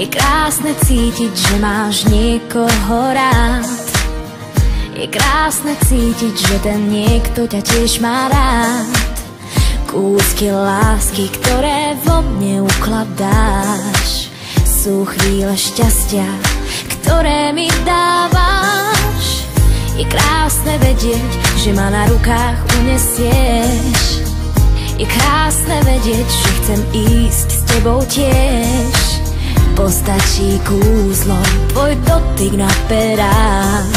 Je krásne cítiť, že máš niekoho rád. Je krásne cítiť, že ten niekto ťa tiež má rád. Kúsky lásky, ktoré vo mne ukladáš, sú chvíle šťastia, ktoré mi dávaš. Je krásne vedieť, že ma na rukách unesieš. Je krásne vedieť, že chcem ísť s tebou tiež. Postačí kúzlo, tvoj dotyk na perách.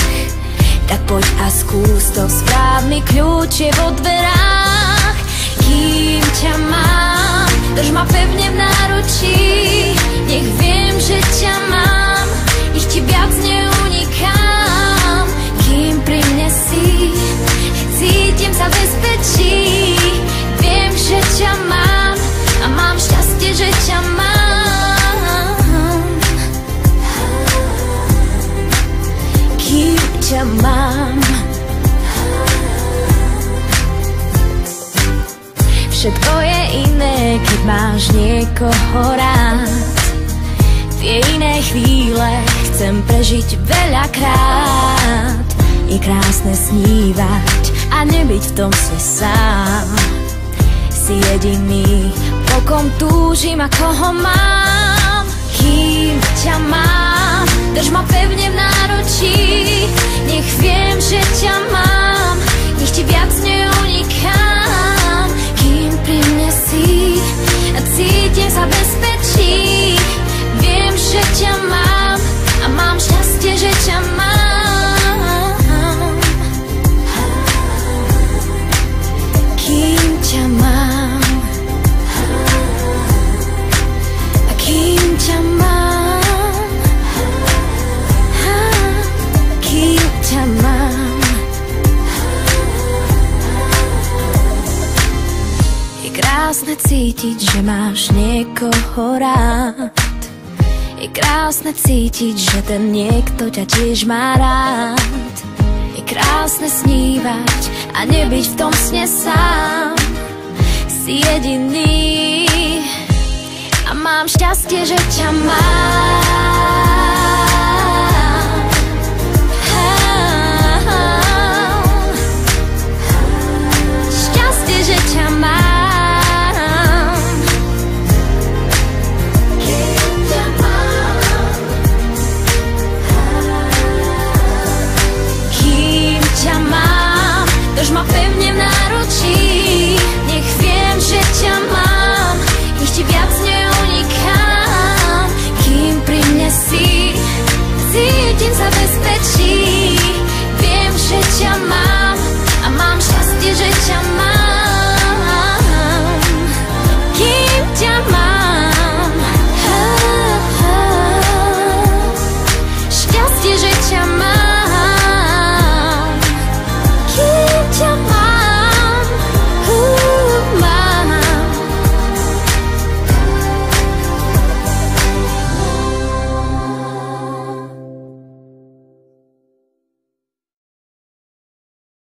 Tak poď a skús to, správny kľúč je vo dverách. Kým ťa mám, drž ma pevne v náručí. Nech viem, že ťa mám, nech ti viac neunikám. Kým pri mne si, cítim sa bezpečí. Viem, že ťa mám a mám šťastie, že ťa mám. Kým ťa mám. Všetko je iné, keď máš niekoho rád. Tie iné chvíle chcem prežiť veľakrát. Je krásne snívať a nebyť v tom sne sám. Si jediný, po kom túžim a koho mám. Kým ťa mám, drž ma pevne v náručí. Nech viem, že ťa mám, nech ti viac neunikám. Kým pri mne si a cítim sa bezpečí. Viem, že ťa mám a mám šťastie, že ťa mám. Kým ťa mám a kým ťa mám, kým ťa mám. Je krásne cítiť, že máš niekoho rád. Je krásne cítiť, že ten niekto ťa tiež má rád. Je krásne snívať a nebyť v tom sne sám. Si jediný a mám šťastie, že ťa mám. Šťastie, že ťa mám. Drž ma pevne v náručí. Nech viem, že ťa mám, nech ti viac neunikám. Kým pri mne si, cítim sa bezpečí. Viem, že ťa mám.